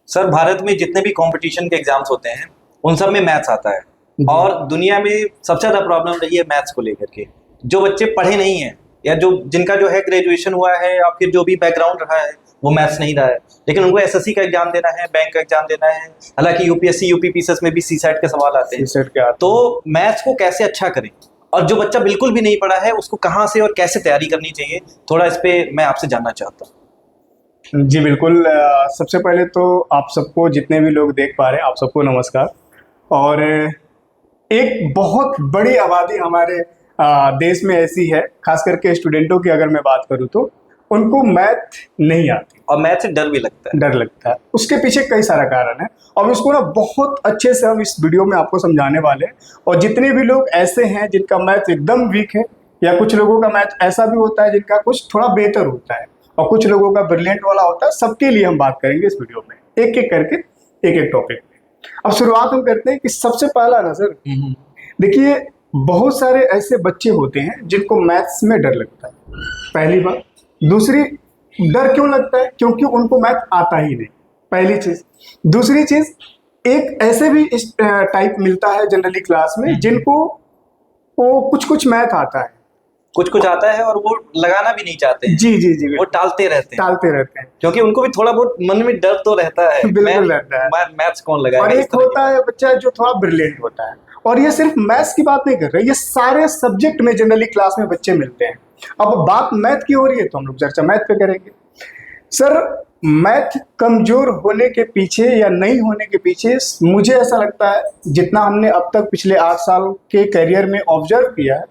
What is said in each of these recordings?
Sir Bharat में जितने भी कंपटीशन के एग्जाम्स होते हैं उन सब में मैथ्स आता है और दुनिया में सबसे ज्यादा प्रॉब्लम रही है मैथ्स को लेकर के। जो बच्चे पढ़े नहीं हैं या जो जिनका जो है ग्रेजुएशन हुआ है या फिर जो भी बैकग्राउंड रहा है वो मैथ्स नहीं रहा है, लेकिन उनको एसएससी का एग्जाम देना है, बैंक का एग्जाम देना है। हालांकि यूपीएससी यूपीपीएससी में भी सीसेट के सवाल आते हैं। तो मैथ्स को कैसे अच्छा करें और जो बच्चा बिल्कुल भी नहीं पढ़ा है उसको कहाँ से और कैसे तैयारी करनी चाहिए, थोड़ा इस पे मैं आपसे जानना चाहता हूँ। जी बिल्कुल। सबसे पहले तो आप सबको, जितने भी लोग देख पा रहे हैं, आप सबको नमस्कार। और एक बहुत बड़ी आबादी हमारे देश में ऐसी है, खास करके स्टूडेंटों की अगर मैं बात करूँ तो उनको मैथ नहीं आती और मैथ से डर भी लगता है। उसके पीछे कई सारा कारण है और इसको ना बहुत अच्छे से हम इस वीडियो में आपको समझाने वाले हैं। और जितने भी लोग ऐसे हैं जिनका मैथ एकदम वीक है, या कुछ लोगों का मैथ ऐसा भी होता है जिनका कुछ थोड़ा बेहतर होता है और कुछ लोगों का ब्रिलियंट वाला होता है, सबके लिए हम बात करेंगे इस वीडियो में, एक एक करके एक एक टॉपिक में। अब शुरुआत हम करते हैं कि सबसे पहला ना सर, देखिए बहुत सारे ऐसे बच्चे होते हैं जिनको मैथ्स में डर लगता है, पहली बात। दूसरी, डर क्यों लगता है? क्योंकि उनको मैथ आता ही नहीं, पहली चीज। दूसरी चीज, एक ऐसे भी टाइप मिलता है जनरली क्लास में जिनको वो कुछ मैथ आता है, कुछ आता है और वो लगाना भी नहीं चाहते हैं। जी वो टालते रहते हैं क्योंकि उनको भी थोड़ा बहुत मन में डर तो रहता है। बिल्कुल रहता है। मैथ्स कौन लगाएगा। और एक होता है बच्चा जो थोड़ा ब्रिलियंट होता है, और ये सिर्फ मैथ्स की बात नहीं कर रहे, ये सारे सब्जेक्ट में जनरली क्लास में बच्चे मिलते हैं। अब बात मैथ की हो रही है तो हम लोग चर्चा मैथ पे करेंगे। सर मैथ कमजोर होने के पीछे या नहीं होने के पीछे मुझे ऐसा लगता है, जितना हमने अब तक पिछले 8 साल के करियर में ऑब्जर्व किया है,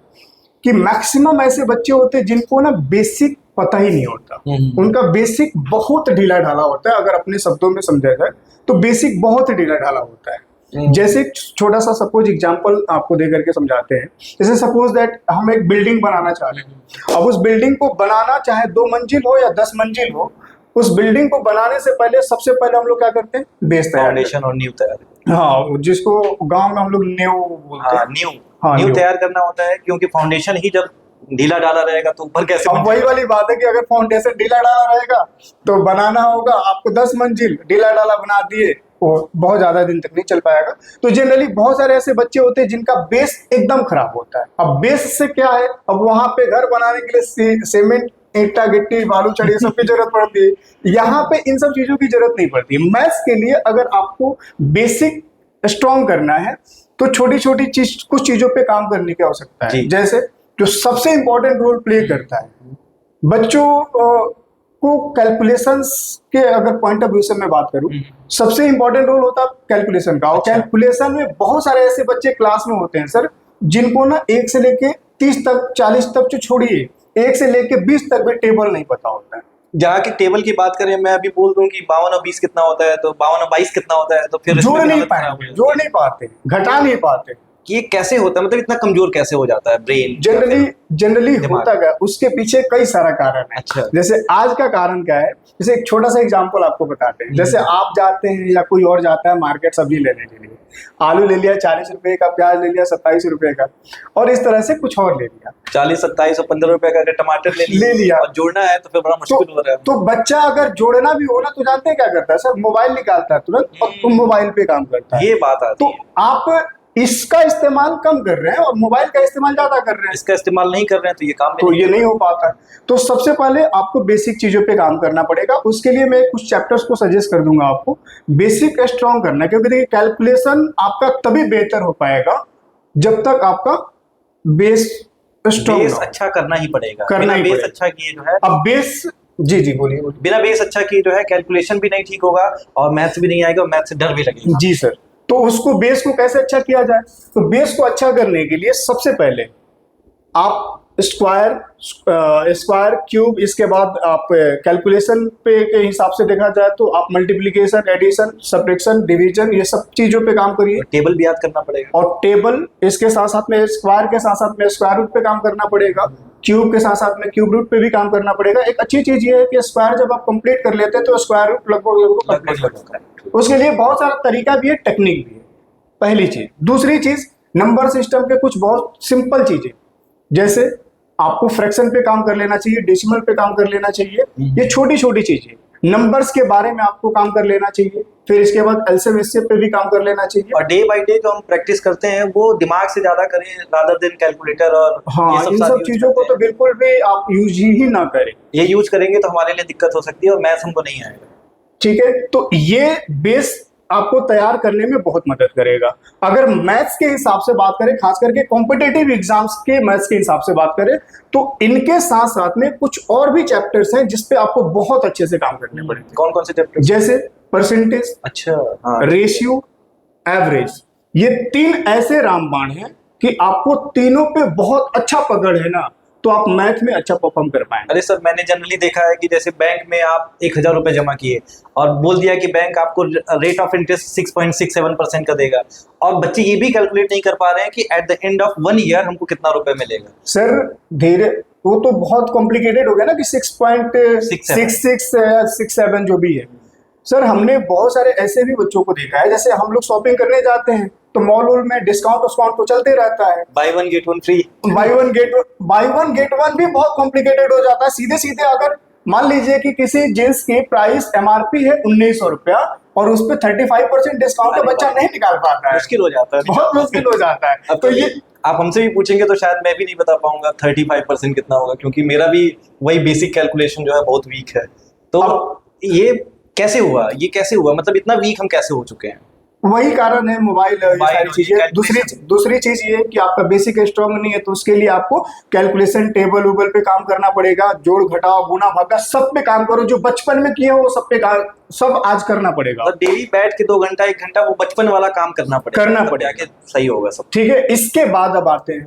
कि मैक्सिमम ऐसे बच्चे होते हैं जिनको ना बेसिक पता ही नहीं होता। उनका बेसिक बहुत ढीला ढाला होता है। अगर अपने शब्दों में समझा जाए तो बेसिक बहुत ढीला ढाला होता है। जैसे छोटा सा सपोज एग्जांपल आपको दे करके समझाते हैं। जैसे सपोज दैट हम एक बिल्डिंग बनाना चाह रहे हैं। अब उस बिल्डिंग को बनाना चाहे 2 मंजिल हो या 10 मंजिल हो, उस बिल्डिंग को बनाने से पहले सबसे पहले हम लोग क्या करते हैं? बेस तैयार, फाउंडेशन और नींव तैयार। हाँ, जिसको गांव में हम लोग नींव बोलते हैं। नींव तैयार करना होता है, क्योंकि फाउंडेशन ही जब ढीला डाला रहेगा तो ऊपर कैसे? अब वही वाली बात है कि अगर फाउंडेशन ढीला डाला रहेगा तो बनाना होगा आपको 10 मंजिल, ढीला डाला बना दिए वो बहुत ज्यादा दिन तक नहीं चल पाएगा। तो जनरली बहुत सारे ऐसे बच्चे होते हैं जिनका बेस एकदम खराब होता है। अब बेस से क्या है, अब वहां पे घर बनाने के लिए सीमेंट, ईंटा, गिट्टी, बालू, चढ़ी सबकी जरूरत पड़ती है। यहाँ पे इन सब चीजों की जरूरत नहीं पड़ती। मैथ्स के लिए अगर आपको बेसिक स्ट्रॉन्ग करना है तो छोटी छोटी चीज, कुछ चीजों पे काम करने की आवश्यकता है। जैसे जो सबसे इंपॉर्टेंट रोल प्ले करता है बच्चों को कैलकुलेशंस के अगर पॉइंट ऑफ व्यू से मैं बात करूं, सबसे इंपॉर्टेंट रोल होता है कैलकुलेशन का। और कैलकुलेशन में बहुत सारे ऐसे बच्चे क्लास में होते हैं सर, जिनको ना 1 से लेके 30 तक, 40 तक जो छोड़िए, 1 से लेके 20 तक भी टेबल नहीं पता होता है। जहाँ की टेबल की बात करें, मैं अभी बोल दूं कि 52 और 20 कितना होता है, तो 52 और 22 कितना होता है, तो फिर जोड़ नहीं पाते, घटा नहीं पाते। ये कैसे होता है? मतलब इतना कमजोर कैसे हो जाता है ब्रेन? जनरली होता क्या, उसके पीछे कई सारा कारण है। अच्छा। जैसे आज का कारण क्या है, जैसे एक छोटा सा एग्जांपल आपको बताते हैं। जैसे आप जाते हैं या कोई और जाता है मार्केट सब्जी लेने के लिए, आलू ले लिया 40 रुपए का, प्याज ले लिया 27 रुपए का, और इस तरह से कुछ और ले लिया, 40, 27 और 15 रुपए का टमाटर ले लिया और जोड़ना है तो फिर बड़ा मुश्किल हो रहा है। तो बच्चा अगर जोड़ना भी हो ना तो जानते हैं क्या करता है सर, मोबाइल निकालता है तुरंत और मोबाइल पे काम करता है। ये बात आती है। तो आप इसका इस्तेमाल कम कर रहे हैं और मोबाइल का इस्तेमाल ज्यादा कर रहे हैं। इसका इस्तेमाल नहीं कर रहे हैं तो ये काम ये नहीं हो पाता है। तो सबसे पहले आपको बेसिक चीजों पे काम करना पड़ेगा। उसके लिए मैं कुछ चैप्टर्स को सजेस्ट कर दूंगा आपको। बेसिक स्ट्रॉन्ग करना, क्योंकि देखिए कैलकुलेशन आपका तभी बेहतर हो पाएगा जब तक आपका बेस स्ट्रॉन्ग। अच्छा करना ही पड़ेगा, बेस अच्छा किए जो है। अब बेस, जी बोलिए। बिना बेस अच्छा किए जो है कैलकुलेशन भी नहीं ठीक होगा और मैथ्स भी नहीं आएगा और मैथ्स से डर भी लगेगा। जी सर। तो उसको बेस को कैसे अच्छा किया जाए? तो बेस को अच्छा करने के लिए सबसे पहले आप स्क्वायर, क्यूब, इसके बाद आप कैलकुलेशन पे के हिसाब से देखा जाए तो आप मल्टीप्लिकेशन, एडिशन, सब्ट्रैक्शन, डिवीजन, ये सब चीजों पे काम करिए। टेबल भी याद करना पड़ेगा। और टेबल, इसके साथ साथ में स्क्वायर के साथ साथ में स्क्वायर रूट पे काम करना पड़ेगा। क्यूब के साथ साथ में क्यूब रूट पे भी काम करना पड़ेगा। एक अच्छी चीज ये है कि स्क्वायर जब आप कंप्लीट कर लेते हैं तो स्क्वायर रूट लगभग कंप्लीट हो जाता है। उसके लिए बहुत सारा तरीका भी है, टेक्निक भी है, पहली चीज। दूसरी चीज, नंबर सिस्टम के कुछ बहुत सिंपल चीजें, जैसे आपको फ्रैक्शन पे काम कर लेना चाहिए, डेसिमल पे काम कर लेना चाहिए। ये छोटी छोटी चीजें, नंबर्स के बारे में आपको काम कर लेना चाहिए, फिर इसके बाद एलसीएम एचसीएफ पे भी काम कर लेना चाहिए। और डे बाय डे जो हम प्रैक्टिस करते हैं वो दिमाग से ज्यादा करें रादर देन कैलकुलेटर और हाँ, इन सब चीजों को तो बिल्कुल भी आप यूज ही ना करें। ये यूज करेंगे तो हमारे लिए दिक्कत हो सकती है और मैथ्स हमको नहीं आएगा। ठीक है, तो ये बेस आपको तैयार करने में बहुत मदद करेगा। अगर मैथ्स के हिसाब से बात करें, खास करके कॉम्पिटिटिव एग्जाम्स के मैथ्स के हिसाब से बात करें, तो इनके साथ साथ में कुछ और भी चैप्टर्स हैं जिसपे आपको बहुत अच्छे से काम करने पड़ेंगे। कौन कौन से चैप्टर? जैसे परसेंटेज, अच्छा, हाँ, रेशियो, एवरेज। ये 3 ऐसे रामबाण हैं कि आपको तीनों पे बहुत अच्छा पकड़ है ना, तो आप मैथ में अच्छा परफॉर्म कर पाएंगे। अरे सर, मैंने जनरली देखा है कि जैसे बैंक में आप 1000 रुपए जमा किए और बोल दिया कि बैंक आपको रेट ऑफ इंटरेस्ट 6.67% का देगा, और बच्चे ये भी कैलकुलेट नहीं कर पा रहे हैं कि at the end of 1 year हमको कितना रुपए मिलेगा। सर धीरे, वो तो बहुत कॉम्प्लिकेटेड हो गया ना कि 6.66 या 67 जो भी है। सर हमने बहुत सारे ऐसे भी बच्चों को देखा है, जैसे हम लोग शॉपिंग करने जाते हैं तो मॉल में डिस्काउंट तो चलते रहता है, buy 1 get 1 free. Buy one get one भी बहुत कॉम्प्लिकेटेड हो जाता है। सीधे सीधे अगर मान लीजिए कि किसी जींस की प्राइस एमआरपी है 1900 रुपया और उस पर 35% डिस्काउंट, तो बच्चा नहीं निकाल पाता है, मुश्किल हो जाता है, बहुत मुश्किल हो जाता है। अब तो ये आप हमसे भी पूछेंगे तो शायद मैं भी नहीं बता पाऊंगा 35% कितना होगा, क्योंकि मेरा भी वही बेसिक कैलकुलेशन जो है बहुत वीक है। तो ये कैसे हुआ, ये कैसे हुआ, मतलब इतना वीक हम कैसे हो चुके हैं? वही कारण है मोबाइल, ये सारी चीजें। दूसरी चीज ये है कि आपका बेसिक स्ट्रॉन्ग नहीं है, तो उसके लिए आपको कैलकुलेशन टेबल उबल पे काम करना पड़ेगा, जोड़ घटाव गुना भागा सब पे काम करो, जो बचपन में किए हो वो सब पे सब आज करना पड़ेगा। और डेली बैठ के 2 घंटा 1 घंटा वो बचपन वाला काम करना पड़ेगा कि सही होगा सब। ठीक है, इसके बाद अब आते हैं,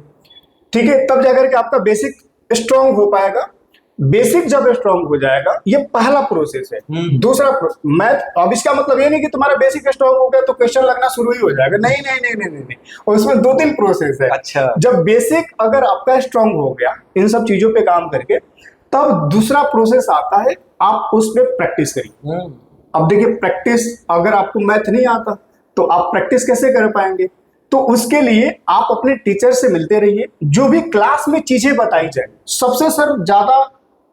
ठीक है, तब जाकर के आपका बेसिक स्ट्रॉन्ग हो पाएगा। बेसिक जब स्ट्रॉन्ग हो जाएगा, ये पहला प्रोसेस है। दूसरा मैथ, अब इसका मतलब ये नहीं कि तुम्हारा बेसिक स्ट्रॉन्ग हो गया तो क्वेश्चन लगना शुरू ही हो जाएगा, नहीं नहीं नहीं नहीं नहीं, और उसमें 2-3 प्रोसेस है। अच्छा, जब बेसिक अगर आपका स्ट्रॉन्ग हो गया इन सब चीजों पे काम करके, तब दूसरा प्रोसेस आता है, आप उस पर प्रैक्टिस करिए। अब देखिए, प्रैक्टिस, अगर आपको मैथ नहीं आता तो आप प्रैक्टिस कैसे कर पाएंगे? तो उसके लिए आप अपने टीचर से मिलते रहिए, जो भी क्लास में चीजें बताई जाए। सबसे सर ज्यादा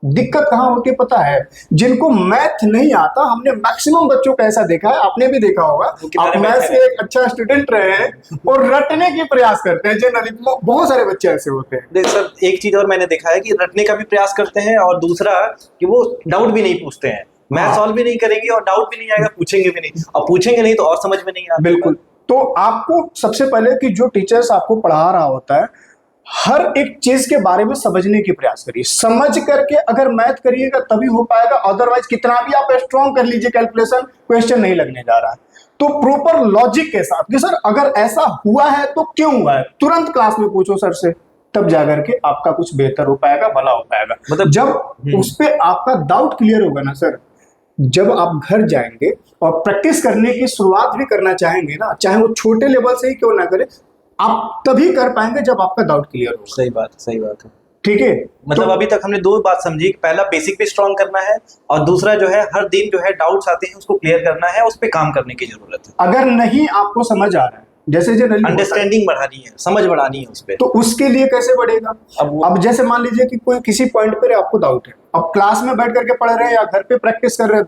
दिक्कत कहाँ होती है पता है? जिनको मैथ नहीं आता, हमने मैक्सिमम बच्चों को ऐसा देखा है, आपने भी देखा होगा, आप मैथ से एक अच्छा स्टूडेंट रहे हैं और रटने की प्रयास करते हैं। जनरली बहुत सारे बच्चे ऐसे होते हैं। देख सर, एक चीज और मैंने देखा है कि रटने का भी प्रयास करते हैं, और दूसरा कि वो डाउट भी नहीं पूछते हैं। मैथ सॉल्व भी नहीं करेंगे और डाउट भी नहीं आएगा, पूछेंगे भी नहीं, और पूछेंगे नहीं तो और समझ में नहीं आता। बिल्कुल, तो आपको सबसे पहले कि जो टीचर्स आपको पढ़ा रहा होता है, हर एक चीज के बारे में समझने की प्रयास करिए। समझ करके अगर मैथ करिएगा तभी हो पाएगा, अदरवाइज कितना भी आप स्ट्रॉन्ग कर लीजिए कैलकुलेशन, क्वेश्चन नहीं लगने जा रहा है। तो प्रॉपर लॉजिक के साथ कि सर अगर ऐसा हुआ है तो क्यों हुआ है, तुरंत क्लास में पूछो सर से, तब जाकर के आपका कुछ बेहतर हो पाएगा, भला हो पाएगा। मतलब जब उस पर आपका डाउट क्लियर होगा ना सर, जब आप घर जाएंगे और प्रैक्टिस करने की शुरुआत भी करना चाहेंगे ना, चाहे वो छोटे लेवल से ही क्यों ना करे, आप तभी कर पाएंगे जब आपका डाउट क्लियर हो। सही बात है। ठीक है, मतलब अभी तक हमने 2 बात समझी, पहला बेसिक पे स्ट्रॉन्ग करना है, और दूसरा जो है हर दिन जो है डाउट्स आते हैं उसको क्लियर करना है, उस पे काम करने की जरूरत है। अगर नहीं आपको समझ आ रहा है, जैसे जो अंडरस्टैंडिंग बढ़ानी है, समझ बढ़ानी है उस पे, तो उसके लिए कैसे बढ़ेगा? अब जैसे मान लीजिए कि कोई किसी पॉइंट पे आपको डाउट है, अब क्लास में बैठ करके पढ़ रहे हैं या घर पे प्रैक्टिस कर रहे हैं,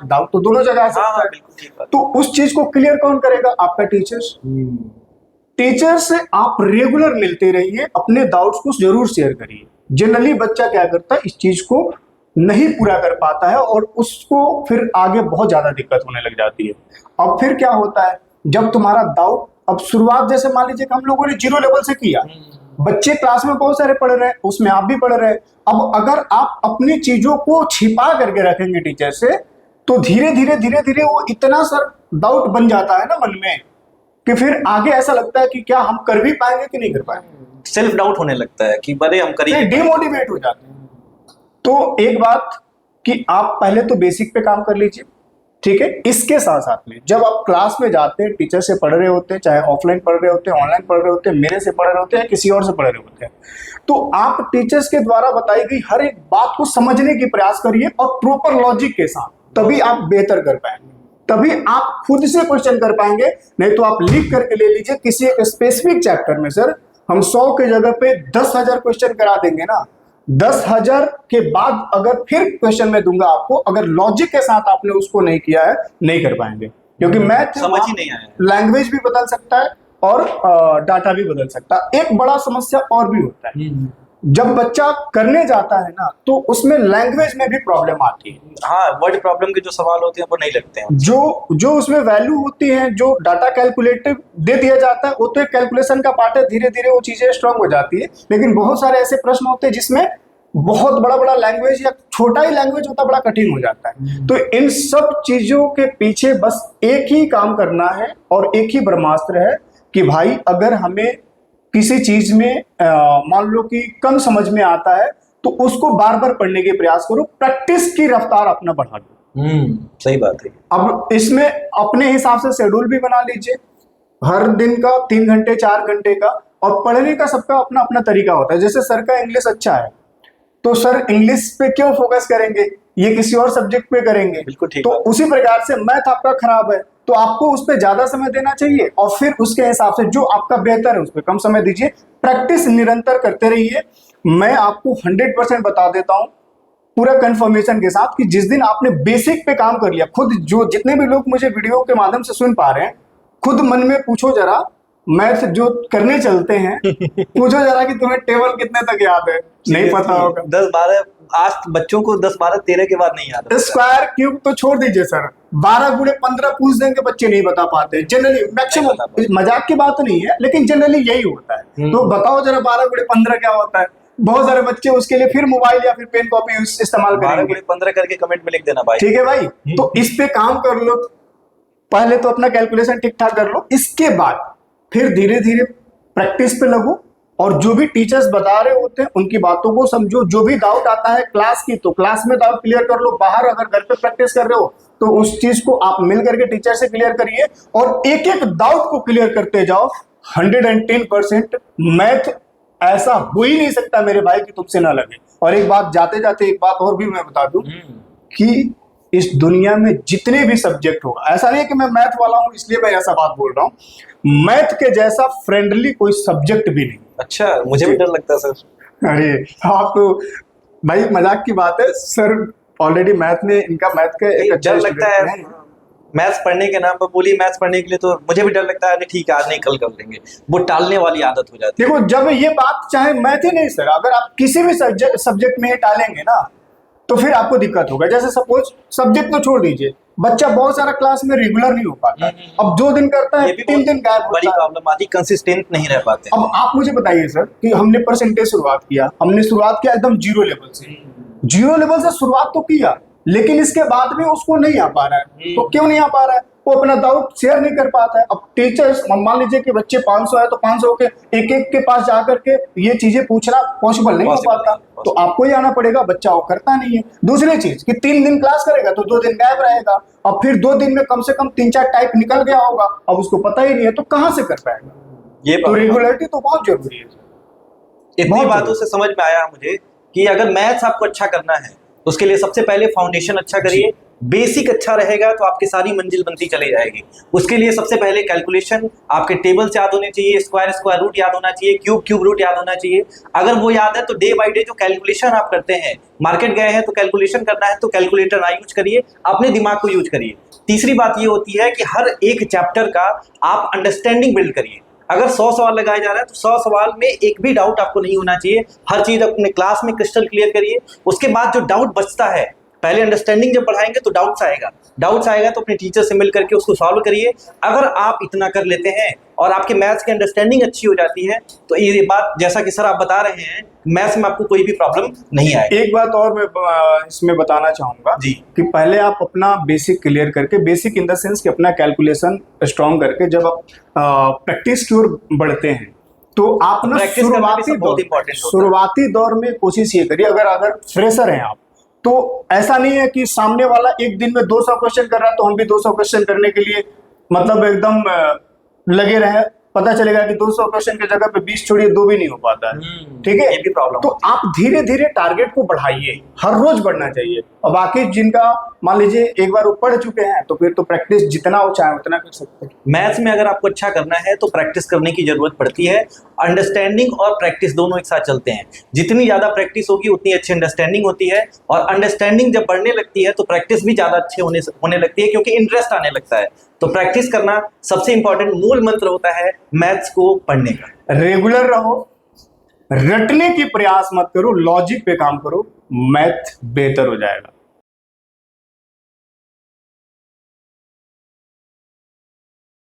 डाउट तो दोनों जगह आ सकता है। बिल्कुल ठीक बात। तो उस चीज को क्लियर कौन करेगा? आपका टीचर्स। टीचर से आप रेगुलर मिलते रहिए, अपने डाउट्स को जरूर शेयर करिए। जनरली बच्चा क्या करता है, इस चीज को नहीं पूरा कर पाता है और उसको फिर आगे बहुत ज्यादा दिक्कत होने लग जाती है। अब फिर क्या होता है, जब तुम्हारा डाउट, अब शुरुआत जैसे मान लीजिए कि हम लोगों ने 0 लेवल से किया, बच्चे क्लास में बहुत सारे पढ़ रहे हैं, उसमें आप भी पढ़ रहे हैं। अब अगर आप अपनी चीजों को छिपा करके रखेंगे टीचर से, तो धीरे धीरे वो इतना सर डाउट बन जाता है ना मन में, कि फिर आगे ऐसा लगता है कि क्या हम कर भी पाएंगे कि नहीं कर पाएंगे। सेल्फ डाउट होने लगता है कि बड़े हम करेंगे, डिमोटिवेट हो जाते हैं। तो एक बात कि आप पहले तो बेसिक पे काम कर लीजिए, ठीक है। इसके साथ साथ में जब आप क्लास में जाते हैं, टीचर से पढ़ रहे होते हैं, चाहे ऑफलाइन पढ़ रहे होते हैं, ऑनलाइन पढ़ रहे होते हैं, मेरे से पढ़ रहे होते हैं, किसी और से पढ़ रहे होते हैं, तो आप टीचर्स के द्वारा बताई गई हर एक बात को समझने की प्रयास करिए और प्रॉपर लॉजिक के साथ, तभी आप बेहतर कर पाएंगे, तभी आप खुद से क्वेश्चन कर पाएंगे। नहीं तो आप लिख करके ले लीजिए किसी एक स्पेसिफिक चैप्टर में, सर हम 100 के जगह पे 10,000 क्वेश्चन करा देंगे ना, 10,000 के बाद अगर फिर क्वेश्चन में दूंगा आपको, अगर लॉजिक के साथ आपने उसको नहीं किया है, नहीं कर पाएंगे, क्योंकि मैथ समझ ही नहीं आया। लैंग्वेज भी बदल सकता है और डाटा भी बदल सकता है। एक बड़ा समस्या और भी होता है, जब बच्चा करने जाता है ना, तो उसमें लैंग्वेज में भी प्रॉब्लम आती है। हाँ, वर्ड प्रॉब्लम के जो सवाल होते हैं वो नहीं लगते हैं। जो उसमें वैल्यू होती है, जो डाटा कैलकुलेटिव दे दिया जाता है, वो तो एक कैलकुलेशन का पार्ट है, धीरे धीरे वो चीजें स्ट्रांग हो जाती है। लेकिन बहुत सारे ऐसे प्रश्न होते हैं जिसमें बहुत बड़ा बड़ा लैंग्वेज या छोटा ही लैंग्वेज होता, बड़ा कठिन हो जाता है। तो इन सब चीजों के पीछे बस एक ही काम करना है और एक ही ब्रह्मास्त्र है कि भाई, अगर हमें किसी चीज में मान लो कि कम समझ में आता है, तो उसको बार बार पढ़ने के प्रयास करो, प्रैक्टिस की रफ्तार अपना बढ़ा दो। सही बात है। अब इसमें अपने हिसाब से शेड्यूल भी बना लीजिए, हर दिन का 3 घंटे 4 घंटे का। और पढ़ने का सबका अपना अपना तरीका होता है। जैसे सर का इंग्लिश अच्छा है, तो सर इंग्लिश पे क्यों फोकस करेंगे, ये किसी और सब्जेक्ट पे करेंगे। बिल्कुल ठीक तो बात है। उसी प्रकार से मैथ आपका खराब है, तो आपको उस पर ज्यादा समय देना चाहिए और फिर उसके हिसाब से जो आपका बेहतर है उस पर कम समय दीजिए। प्रैक्टिस निरंतर करते रहिए। मैं आपको 100% बता देता हूं पूरा कंफर्मेशन के साथ कि जिस दिन आपने बेसिक पे काम कर लिया, खुद जो जितने भी लोग मुझे वीडियो के माध्यम से सुन पा रहे हैं, खुद मन में पूछो जरा, मैथ जो करने चलते हैं पूछो जरा कि तुम्हें टेबल कितने तक याद है, नहीं पता होगा। 10-12 आज बच्चों को 10-12-13 के बाद नहीं याद होता। स्क्वायर क्यूब तो छोड़ दीजिए सर, 12 गुणे 15 पूछ देंगे, बच्चे नहीं बता पाते जनरली, मैक्सिमम। मजाक की बात नहीं है, लेकिन जनरली यही होता है। तो बताओ जरा 12 गुणे 15 क्या होता है। बहुत सारे बच्चे उसके लिए फिर मोबाइल या फिर पेन कॉपी इस्तेमाल करेंगे। 12 गुणे 15 करके कमेंट में लिख देना भाई। ठीक है भाई, तो इस पे काम कर लो। पहले तो अपना कैलकुलेशन ठीक ठाक कर लो, इसके बाद फिर धीरे धीरे प्रैक्टिस पे लगो और जो भी टीचर्स बता रहे होते हैं उनकी बातों को समझो। जो भी डाउट आता है क्लास की, तो क्लास में डाउट क्लियर कर लो। बाहर अगर घर पे प्रैक्टिस कर रहे हो तो उस चीज को आप मिल करके टीचर से क्लियर करिए और एक एक डाउट को क्लियर करते जाओ। 110% मैथ ऐसा हो ही नहीं सकता मेरे भाई कि तुमसे ना लगे। और एक बात जाते जाते एक बात और भी मैं बता दूं कि इस दुनिया में जितने भी सब्जेक्ट हो, ऐसा नहीं कि मैं मैथ वाला हूं इसलिए मैं ऐसा बात बोल रहा हूं, मैथ के जैसा फ्रेंडली कोई सब्जेक्ट भी नहीं। अच्छा, मुझे भी डर लगता है सर। अरे आप तो भाई, मजाक की बात है सर, ऑलरेडी मैथ में इनका मैथ का एक अच्छा डर लगता है मैथ्स पढ़ने के नाम पर। बोली मैथ्स पढ़ने के लिए तो मुझे भी डर लगता है, ठीक है आज नहीं कल कर लेंगे, वो टालने वाली आदत हो जाती है। देखो, जब ये बात चाहे मैथ ही नहीं सर, अगर आप किसी भी सब्जेक्ट में टालेंगे ना, तो फिर आपको दिक्कत होगा। जैसे सपोज सब्जेक्ट तो छोड़ दीजिए, बच्चा बहुत सारा क्लास में रेगुलर नहीं हो पाता, अब 2 दिन करता है, 3 दिन गायब बड़ी होता है। प्रॉब्लम आती, कंसिस्टेंट नहीं रह पाते। अब आप मुझे बताइए सर कि हमने परसेंटेज शुरुआत किया, हमने शुरुआत किया एकदम जीरो लेवल से, जीरो लेवल से शुरुआत तो किया, लेकिन इसके बाद भी उसको नहीं आ पा रहा है। तो क्यों नहीं आ पा रहा है? वो अपना डाउट शेयर नहीं कर पाता है। अब टीचर्स, मान लीजिए कि बच्चे 500 है, तो 500 के एक एक के पास जाकर के ये चीजें पूछना पॉसिबल नहीं हो पाता। तो आपको ही आना पड़ेगा, बच्चा वो करता नहीं है। दूसरी चीज कि 3 दिन क्लास करेगा तो 2 दिन गायब रहेगा, और फिर 2 दिन में कम से कम 3-4 टाइप निकल गया होगा, अब उसको पता ही नहीं है, तो कहाँ से कर पाएगा? ये तो रेगुलरिटी तो बहुत जरूरी है। इतनी बातों से समझ में आया मुझे कि अगर मैथ्स आपको अच्छा करना है तो उसके लिए सबसे पहले फाउंडेशन अच्छा करिए। बेसिक अच्छा रहेगा तो आपकी सारी मंजिल बनती चली जाएगी। उसके लिए सबसे पहले कैलकुलेशन आपके टेबल्स याद होने चाहिए, स्क्वायर रूट याद होना चाहिए, क्यूब रूट याद होना चाहिए। अगर वो याद है तो डे बाय डे जो कैलकुलेशन आप करते हैं, मार्केट गए हैं तो कैलकुलेशन करना है तो कैलकुलेटर ना यूज करिए, अपने दिमाग को यूज करिए। तीसरी बात ये होती है कि हर एक चैप्टर का आप अंडरस्टैंडिंग बिल्ड करिए। अगर 100 सवाल लगाए जा रहे हैं तो 100 सवाल में एक भी डाउट आपको नहीं होना चाहिए। हर चीज अपने क्लास में क्रिस्टल क्लियर करिए। उसके बाद जो डाउट बचता है, पहले अंडरस्टैंडिंग जब बढ़ाएंगे तो डाउट्स आएगा तो अपने टीचर से मिल करके उसको सॉल्व करिए। अगर आप इतना कर लेते हैं और आपके मैथ्स की अंडरस्टैंडिंग अच्छी हो जाती है तो ये बात जैसा कि सर आप बता रहे हैं, मैथ्स में आपको कोई भी प्रॉब्लम नहीं आएगी। एक बात और मैं इसमें बताना चाहूंगा जी कि पहले आप अपना बेसिक क्लियर करके, बेसिक इन द सेंस कि अपना कैलकुलेशन स्ट्रॉन्ग करके जब आप प्रैक्टिस की ओर बढ़ते हैं तो आप ना शुरुआती दौर में कोशिश ये करिए, अगर फ्रेशर हैं आप, तो ऐसा नहीं है कि सामने वाला एक दिन में 200 क्वेश्चन कर रहा है तो हम भी 200 क्वेश्चन करने के लिए मतलब एकदम लगे रहे। पता चलेगा कि 200 क्वेश्चन की जगह पे 20 छोड़िए 2 भी नहीं हो पाता है। ठीक है, ये भी प्रॉब्लम तो आप धीरे धीरे टारगेट को बढ़ाइए, हर रोज बढ़ना चाहिए। और बाकी जिनका मान लीजिए एक बार वो पढ़ चुके हैं तो फिर तो प्रैक्टिस जितना हो चाहे उतना कर सकते हैं। मैथ्स में अगर आपको अच्छा करना है तो प्रैक्टिस करने की जरूरत पड़ती है। अंडरस्टैंडिंग और प्रैक्टिस दोनों एक साथ चलते हैं। जितनी ज्यादा प्रैक्टिस होगी उतनी अच्छी अंडरस्टैंडिंग होती है, और अंडरस्टैंडिंग जब बढ़ने लगती है तो प्रैक्टिस भी ज्यादा अच्छी होने लगती है, क्योंकि इंटरेस्ट आने लगता है। तो प्रैक्टिस करना सबसे इंपॉर्टेंट मूल मंत्र होता है मैथ्स को पढ़ने का। रेगुलर रहो, रटने की प्रयास मत करो, लॉजिक पे काम करो, मैथ बेहतर हो जाएगा।